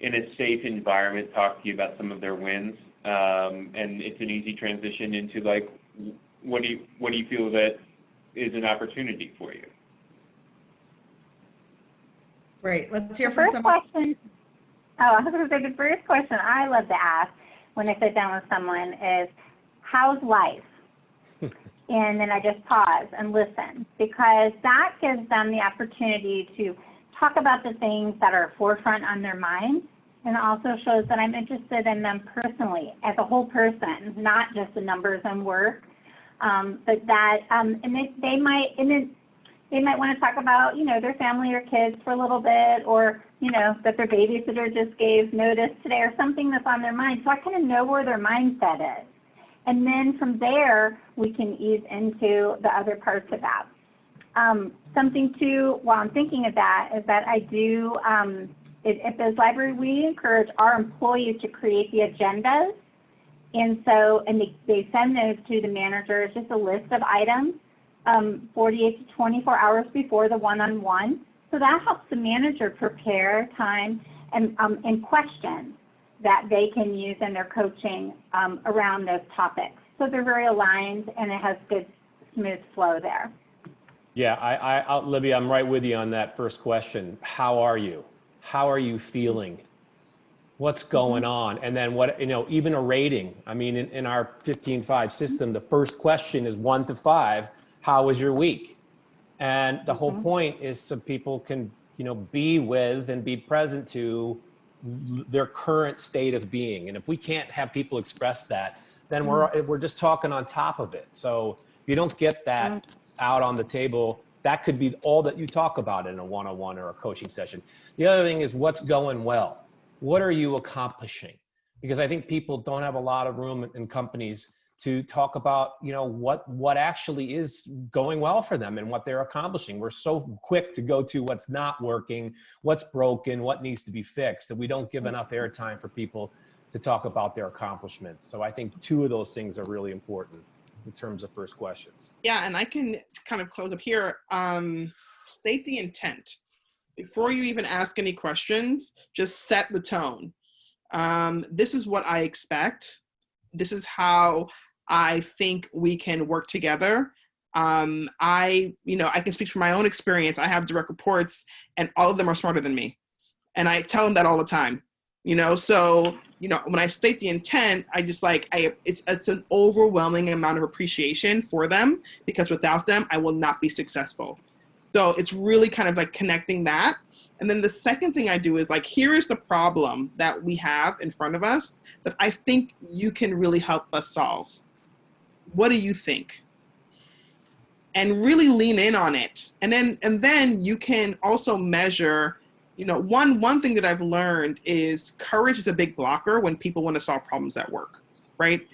in a safe environment, talk to you about some of their wins. And it's an easy transition into like, what do you feel that is an opportunity for you? Great. Let's hear from some question. Oh, I was going to say the first question I love to ask when I sit down with someone is, how's life? And then I just pause and listen, because that gives them the opportunity to talk about the things that are forefront on their mind, and also shows that I'm interested in them personally, as a whole person, not just the numbers and work. But that, and they might want to talk about, their family or kids for a little bit, or, that their babysitter just gave notice today, or something that's on their mind. So I kind of know where their mindset is. And then from there, we can ease into the other parts of that. Something too, while I'm thinking of that, is that I do, at BizLibrary, we encourage our employees to create the agendas. And so, they send those to the managers, just a list of items, 48 to 24 hours before the one-on-one. So that helps the manager prepare time and questions that they can use in their coaching around those topics. So they're very aligned, and it has good, smooth flow there. Yeah, Libby, I'm right with you on that first question. How are you? How are you feeling? What's going on? And then even a rating. I mean, in our 15-5 system, the first question is 1 to 5. How was your week? And the whole point is so people can, be with and be present to their current state of being. And if we can't have people express that, then we're just talking on top of it. So if you don't get that out on the table, that could be all that you talk about in a one-on-one or a coaching session. The other thing is, what's going well? What are you accomplishing? Because I think people don't have a lot of room in companies to talk about, what actually is going well for them and what they're accomplishing. We're so quick to go to what's not working, what's broken, what needs to be fixed, that we don't give enough airtime for people to talk about their accomplishments. So I think 2 of those things are really important in terms of first questions. Yeah, and I can kind of close up here. State the intent. Before you even ask any questions, just set the tone. This is what I expect. This is how I think we can work together. I can speak from my own experience. I have direct reports, and all of them are smarter than me. And I tell them that all the time. So when I state the intent, I just it's an overwhelming amount of appreciation for them, because without them, I will not be successful. So it's really kind of like connecting that. And then the second thing I do is here is the problem that we have in front of us that I think you can really help us solve. What do you think? And really lean in on it. And then you can also measure, one thing that I've learned is courage is a big blocker when people want to solve problems at work, right?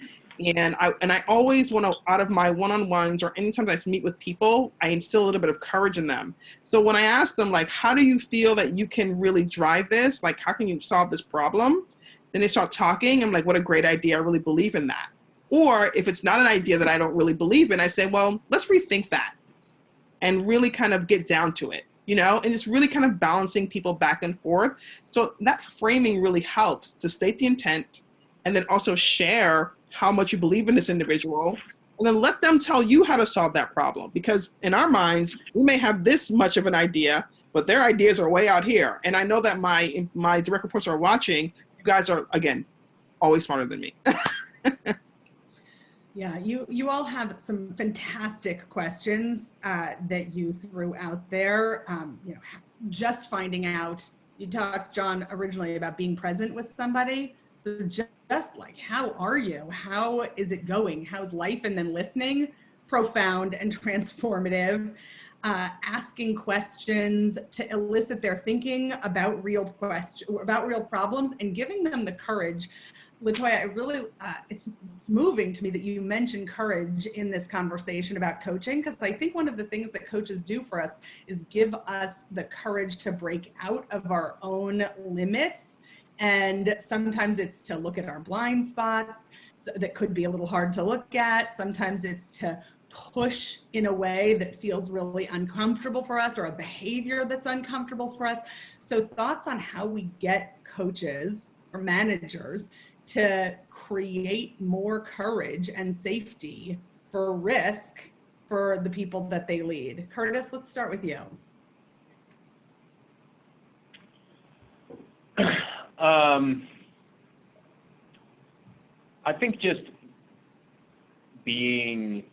And I always want to, out of my one-on-ones or anytime I meet with people, I instill a little bit of courage in them. So when I ask them, how do you feel that you can really drive this? How can you solve this problem? Then they start talking. I'm like, what a great idea. I really believe in that. Or if it's not an idea that I don't really believe in, I say, well, let's rethink that. and really kind of get down to it, you know, and it's really kind of balancing people back and forth. So that framing really helps to state the intent and then also share how much you believe in this individual, and then let them tell you how to solve that problem. Because in our minds, we may have this much of an idea, but their ideas are way out here. And I know that my direct reports are watching. You guys are, again, always smarter than me. Yeah, you all have some fantastic questions that you threw out there. You know, just finding out, you talked, John, originally about being present with somebody. So just like, how are you? How is it going? How's life? And then listening, profound and transformative. Asking questions to elicit their thinking about real problems, and giving them the courage. Latoya, I really, it's moving to me that you mentioned courage in this conversation about coaching, because I think one of the things that coaches do for us is give us the courage to break out of our own limits. And sometimes it's to look at our blind spots that could be a little hard to look at. Sometimes it's to push in a way that feels really uncomfortable for us, or a behavior that's uncomfortable for us. So thoughts on how we get coaches or managers to create more courage and safety for risk for the people that they lead. Curtis, let's start with you. I think just being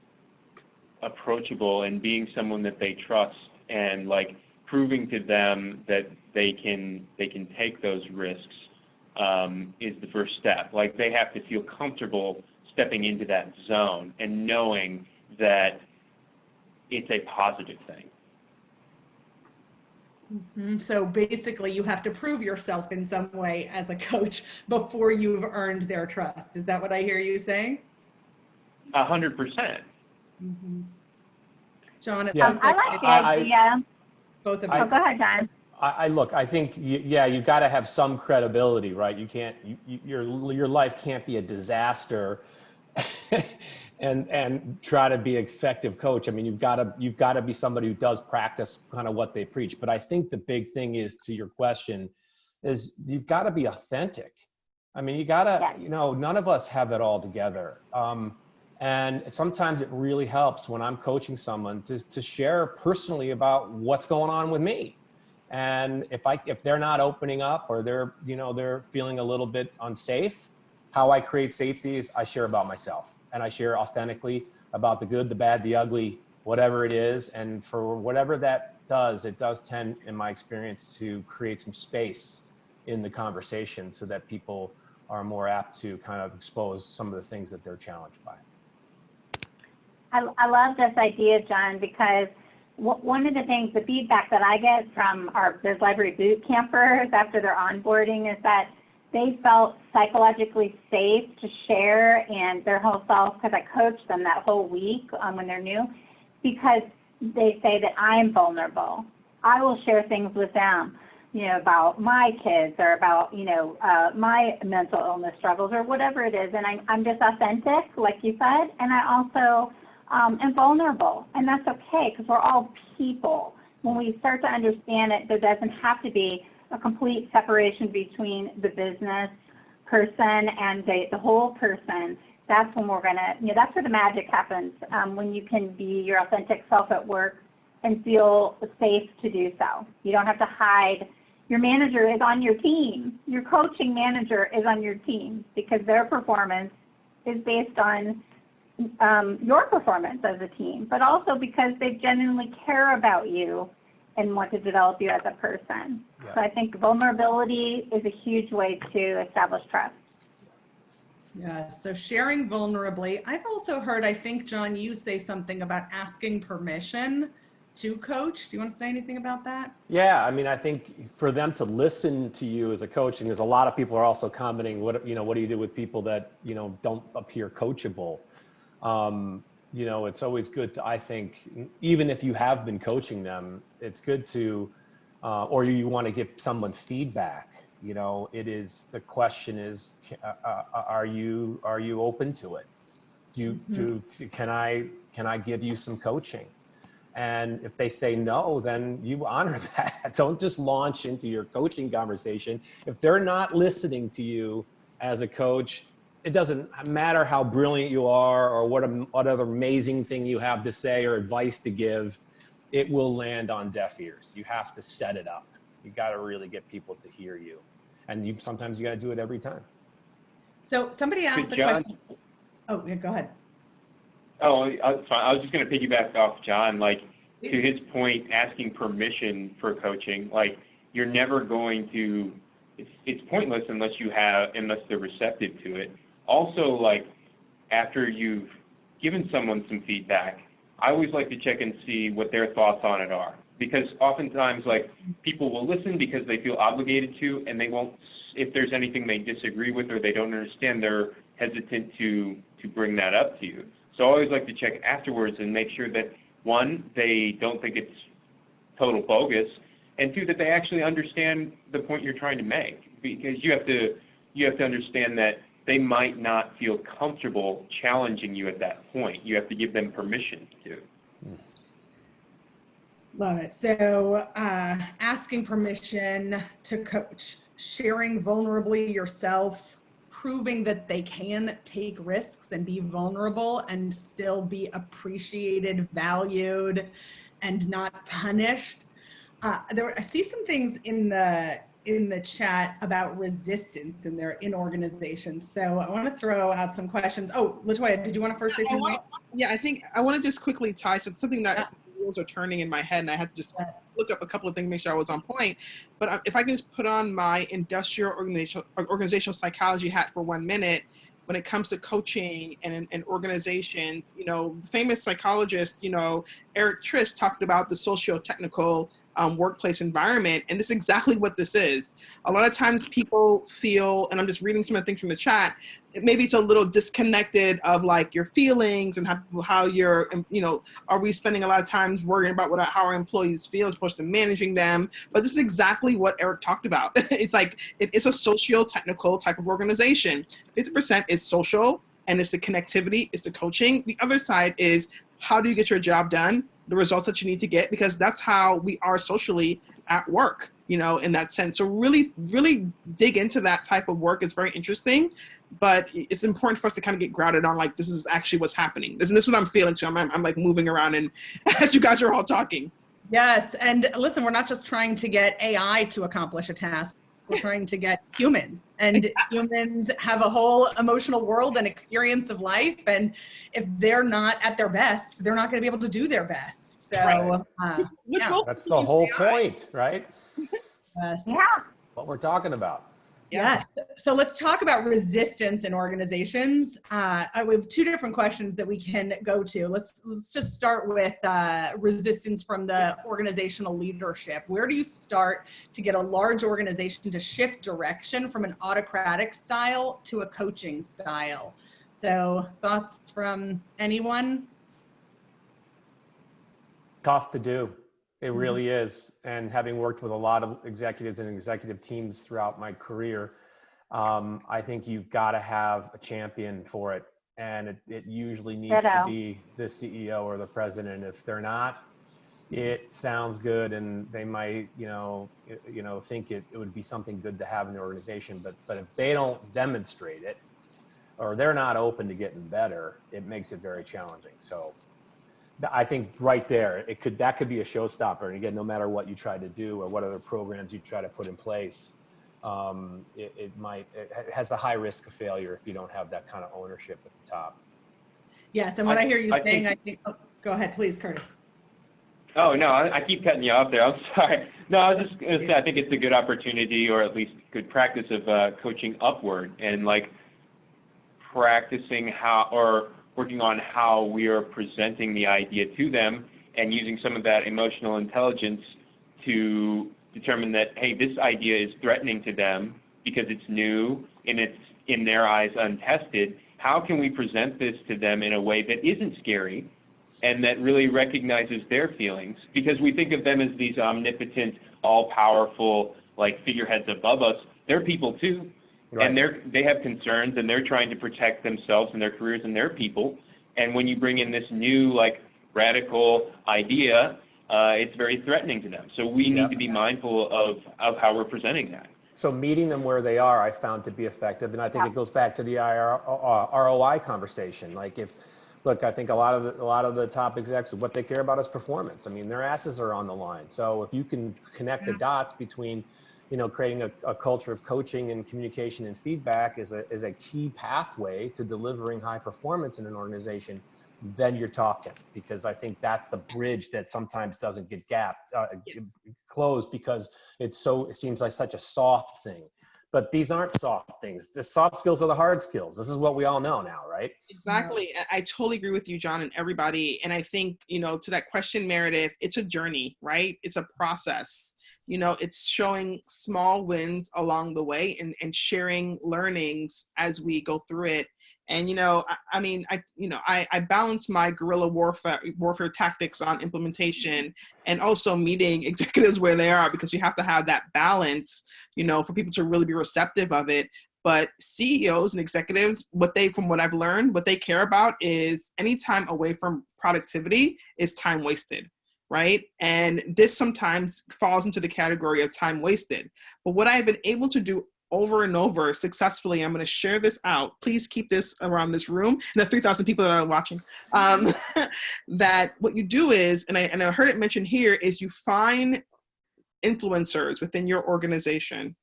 approachable and being someone that they trust, and like proving to them that they can take those risks is the first step. Like, they have to feel comfortable stepping into that zone and knowing that it's a positive thing. Mm-hmm. So basically, you have to prove yourself in some way as a coach before you've earned their trust. Is that what I hear you saying? 100%. Mm-hmm. John, Yeah. I like the idea. Both of you. Oh, go ahead, John. Look, I think, yeah, you've got to have some credibility, right? You can't, your life can't be a disaster and try to be an effective coach. I mean, you've got to be somebody who does practice kind of what they preach. But I think the big thing is, to your question, is you've got to be authentic. I mean, you got to, you know, none of us have it all together. And sometimes it really helps when I'm coaching someone to share personally about what's going on with me. And if they're not opening up, or they're feeling a little bit unsafe, how I create safety is I share about myself, and I share authentically about the good, the bad, the ugly, whatever it is. And for whatever that does, it does tend, in my experience, to create some space in the conversation so that people are more apt to kind of expose some of the things that they're challenged by. I love this idea, John, because one of the things, the feedback that I get from our BizLibrary boot campers after their onboarding is that they felt psychologically safe to share and their whole self, because I coach them that whole week when they're new, because they say that I'm vulnerable. I will share things with them, you know, about my kids, or about, you know, my mental illness struggles, or whatever it is. And I'm just authentic, like you said, and I also am vulnerable. And that's okay, because we're all people. When we start to understand it, there doesn't have to be a complete separation between the business person and the whole person. That's when we're gonna, you know, that's where the magic happens, when you can be your authentic self at work and feel safe to do so. You don't have to hide. Your manager is on your team. Your coaching manager is on your team, because their performance is based on your performance as a team, but also because they genuinely care about you and want to develop you as a person. Yeah. So I think vulnerability is a huge way to establish trust. Yeah, so sharing vulnerably. I've also heard, I think, John, you say something about asking permission to coach. Do you want to say anything about that? Yeah, I mean, I think for them to listen to you as a coach, and there's a lot of people are also commenting, what do you do with people that, you know, don't appear coachable? You know, it's always good to, I think, even if you have been coaching them, it's good to, or you want to give someone feedback. You know, the question is, are you open to it? Can I give you some coaching? And if they say no, then you honor that. Don't just launch into your coaching conversation. If they're not listening to you as a coach, it doesn't matter how brilliant you are or what other amazing thing you have to say or advice to give, it will land on deaf ears. You have to set it up. You got to really get people to hear you. And sometimes you got to do it every time. So somebody asked the question. Oh, yeah, go ahead. Oh, I was just going to piggyback off John, like to his point, asking permission for coaching, like you're never going to, it's pointless unless they're receptive to it. Also, like after you've given someone some feedback, I always like to check and see what their thoughts on it are, because oftentimes like people will listen because they feel obligated to, and they won't, if there's anything they disagree with or they don't understand, they're hesitant to bring that up to you. So I always like to check afterwards and make sure that, one, they don't think it's total bogus, and two, that they actually understand the point you're trying to make. Because you have to understand that they might not feel comfortable challenging you at that point. You have to give them permission to. Love it. So asking permission to coach, sharing vulnerably yourself, proving that they can take risks and be vulnerable and still be appreciated, valued, and not punished. I see some things in the chat about resistance in organizations. So I want to throw out some questions. Oh, LaToya, did you want to first say something? I think I want to just quickly tie something that wheels are turning in my head, and I had to just look up a couple of things, make sure I was on point. But if I can just put on my industrial organizational psychology hat for 1 minute, when it comes to coaching and organizations, the famous psychologist, Eric Trist talked about the socio-technical workplace environment, and this is exactly what this is. A lot of times people feel, and I'm just reading some of the things from the chat, maybe it's a little disconnected of like your feelings and how you're, are we spending a lot of times worrying about how our employees feel as opposed to managing them? But this is exactly what Eric talked about. It's like, it's a socio-technical type of organization. 50% is social, and it's the connectivity, it's the coaching. The other side is, how do you get your job done, the results that you need to get, because that's how we are socially at work, in that sense. So really, really dig into that type of work. It's very interesting, but it's important for us to kind of get grounded on like, this is actually what's happening. This is what I'm feeling too. I'm like moving around and as you guys are all talking. Yes, and listen, we're not just trying to get AI to accomplish a task. We're trying to get humans, and humans have a whole emotional world and experience of life. And if they're not at their best, they're not going to be able to do their best. So that's the whole point, right? Yes. Yeah. What we're talking about. Yes. So let's talk about resistance in organizations. We have two different questions that we can go to. Let's just start with resistance from the organizational leadership. Where do you start to get a large organization to shift direction from an autocratic style to a coaching style? So thoughts from anyone? Tough to do. It really is. And having worked with a lot of executives and executive teams throughout my career, I think you've got to have a champion for it. And it usually needs to be the CEO or the president. If they're not, it sounds good and they might, think it would be something good to have in the organization. But if they don't demonstrate it, or they're not open to getting better, it makes it very challenging. So I think right there, that could be a showstopper. And again, no matter what you try to do or what other programs you try to put in place, it has a high risk of failure if you don't have that kind of ownership at the top. Yes, and what I hear you saying, I think, go ahead, please, Curtis. Oh, no, I keep cutting you off there. I'm sorry. No, I was just going to say, I think it's a good opportunity, or at least good practice of coaching upward and like practicing working on how we are presenting the idea to them and using some of that emotional intelligence to determine that, hey, this idea is threatening to them because it's new and it's in their eyes untested. How can we present this to them in a way that isn't scary and that really recognizes their feelings? Because we think of them as these omnipotent, all-powerful, like figureheads above us. They're people too. Right. And they have concerns, and they're trying to protect themselves and their careers and their people. And when you bring in this new, like, radical idea, it's very threatening to them. So we need to be mindful of how we're presenting that. So meeting them where they are, I found to be effective. And I think it goes back to the ROI conversation. Like look, I think a lot of the top execs, what they care about is performance. I mean, their asses are on the line. So if you can connect the dots between, creating a culture of coaching and communication and feedback is a key pathway to delivering high performance in an organization, then you're talking, because I think that's the bridge that sometimes doesn't get closed because it seems like such a soft thing. But these aren't soft things. The soft skills are the hard skills. This is what we all know now, right? Exactly. I totally agree with you, John, and everybody. And I think, to that question, Meredith, it's a journey, right? It's a process. It's showing small wins along the way and sharing learnings as we go through it. And, I balance my guerrilla warfare tactics on implementation and also meeting executives where they are, because you have to have that balance, for people to really be receptive of it. But CEOs and executives, from what I've learned, what they care about is any time away from productivity is time wasted. Right? And this sometimes falls into the category of time wasted. But what I've been able to do over and over successfully, I'm going to share this out. Please keep this around this room and the 3,000 people that are watching. That what you do is, and I heard it mentioned here, is you find influencers within your organization.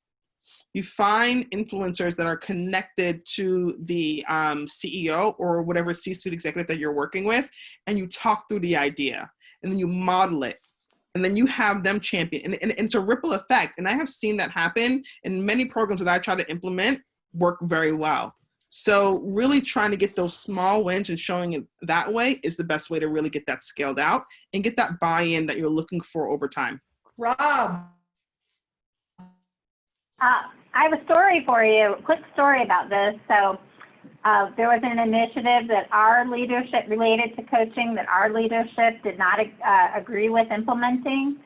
You find influencers that are connected to the CEO or whatever C-suite executive that you're working with, and you talk through the idea, and then you model it, and then you have them champion. And it's a ripple effect. And I have seen that happen in many programs that I try to implement work very well. So really trying to get those small wins and showing it that way is the best way to really get that scaled out and get that buy-in that you're looking for over time. Rob. I have a story for you, a quick story about this. So there was an initiative that our leadership, related to coaching, that our leadership did not agree with implementing.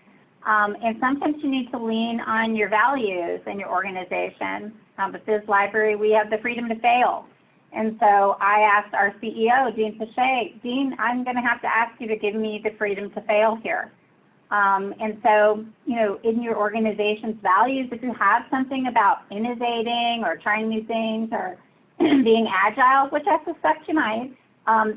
And sometimes you need to lean on your values in your organization. At BizLibrary, we have the freedom to fail. And so I asked our CEO, Dean Pache, Dean, I'm going to have to ask you to give me the freedom to fail here. And so, in your organization's values, if you have something about innovating or trying new things or being agile, which I suspect you might,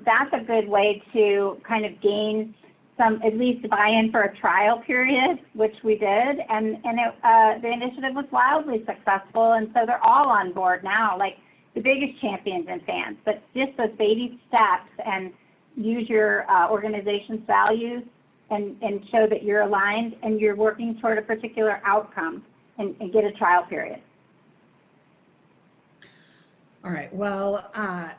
that's a good way to kind of gain some, at least buy-in for a trial period, which we did. And the initiative was wildly successful. And so they're all on board now, like the biggest champions and fans. But just those baby steps and use your organization's values and show that you're aligned and you're working toward a particular outcome and get a trial period. All right, well,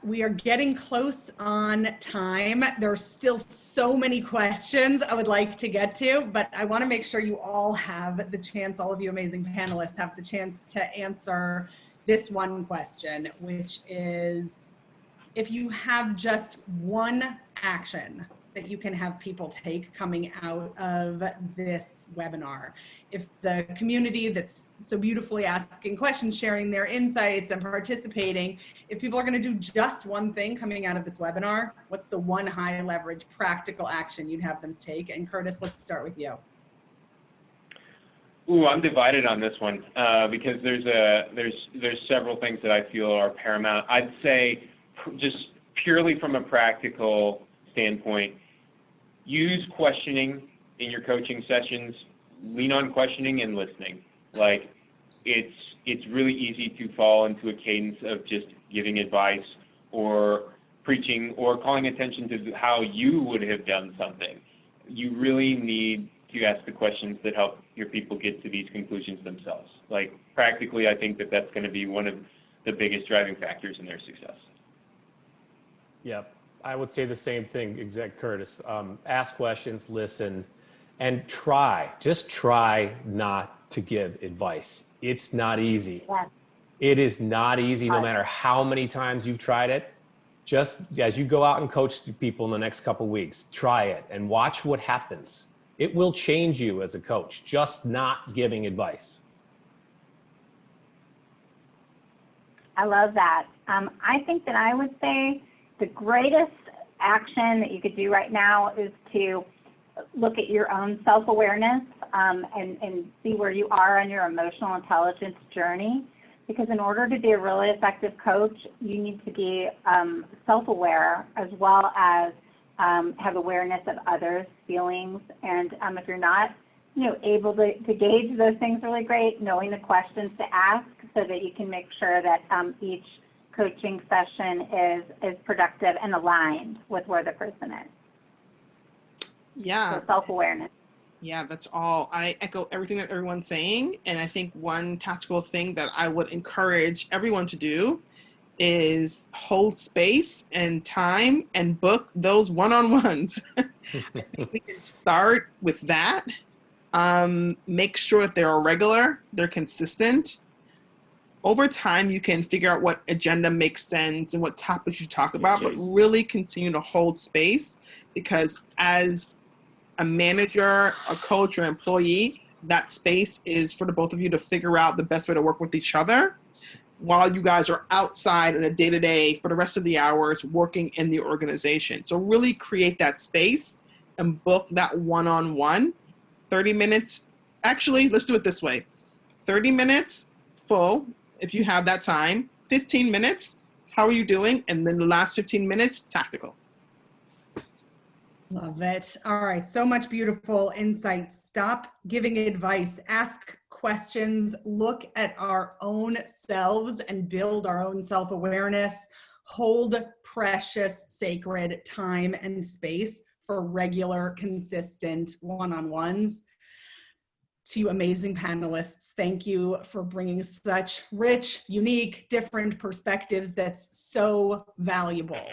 we are getting close on time. There's still so many questions I would like to get to, but I want to make sure you all have the chance, all of you amazing panelists have the chance to answer this one question, which is, if you have just one action that you can have people take coming out of this webinar. If the community that's so beautifully asking questions, sharing their insights and participating, if people are going to do just one thing coming out of this webinar, what's the one high leverage practical action you'd have them take? And Curtis, let's start with you. Ooh, I'm divided on this one because there's several things that I feel are paramount. I'd say just purely from a practical standpoint, use questioning in your coaching sessions. Lean on questioning and listening. Like, it's really easy to fall into a cadence of just giving advice or preaching or calling attention to how you would have done something. You really need to ask the questions that help your people get to these conclusions themselves. Like, practically, I think that that's going to be one of the biggest driving factors in their success. Yep. I would say the same thing, Exec Curtis. Ask questions, listen, and just try not to give advice. It's not easy. Yeah. It is not easy no matter how many times you've tried it. Just as you go out and coach people in the next couple of weeks, try it and watch what happens. It will change you as a coach, just not giving advice. I love that. I think that I would say the greatest action that you could do right now is to look at your own self-awareness and see where you are on your emotional intelligence journey. Because in order to be a really effective coach, you need to be self-aware as well as have awareness of others' feelings. And if you're not, able to gauge those things really great, knowing the questions to ask so that you can make sure that each coaching session is productive and aligned with where the person is. Yeah. So self-awareness. Yeah, that's all. I echo everything that everyone's saying. And I think one tactical thing that I would encourage everyone to do is hold space and time and book those one-on-ones. I think we can start with that. Make sure that they're regular, they're consistent. Over time, you can figure out what agenda makes sense and what topics you talk about, but really continue to hold space, because as a manager, a coach, or employee, that space is for the both of you to figure out the best way to work with each other while you guys are outside in the day-to-day for the rest of the hours working in the organization. So really create that space and book that one-on-one. 30 minutes, actually, let's do it this way. 30 minutes full, if you have that time, 15 minutes, how are you doing? And then the last 15 minutes, tactical. Love it. All right. So much beautiful insights. Stop giving advice. Ask questions. Look at our own selves and build our own self-awareness. Hold precious, sacred time and space for regular, consistent one-on-ones. To you amazing panelists, thank you for bringing such rich, unique, different perspectives that's so valuable.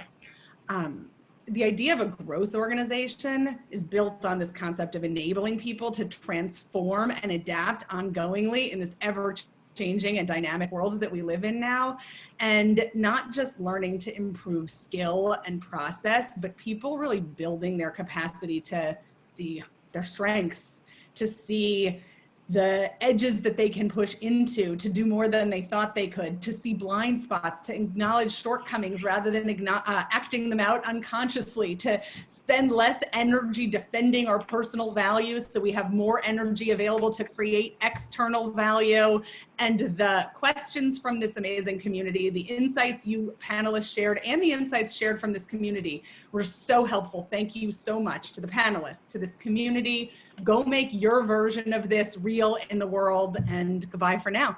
The idea of a growth organization is built on this concept of enabling people to transform and adapt ongoingly in this ever-changing and dynamic world that we live in now, and not just learning to improve skill and process, but people really building their capacity to see their strengths, to see the edges that they can push into, to do more than they thought they could, to see blind spots, to acknowledge shortcomings rather than acting them out unconsciously, to spend less energy defending our personal values so we have more energy available to create external value. And the questions from this amazing community, the insights you panelists shared, and the insights shared from this community were so helpful. Thank you so much to the panelists, to this community. Go make your version of this real in the world, and goodbye for now.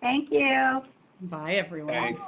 Thank you. Bye, everyone. Thanks.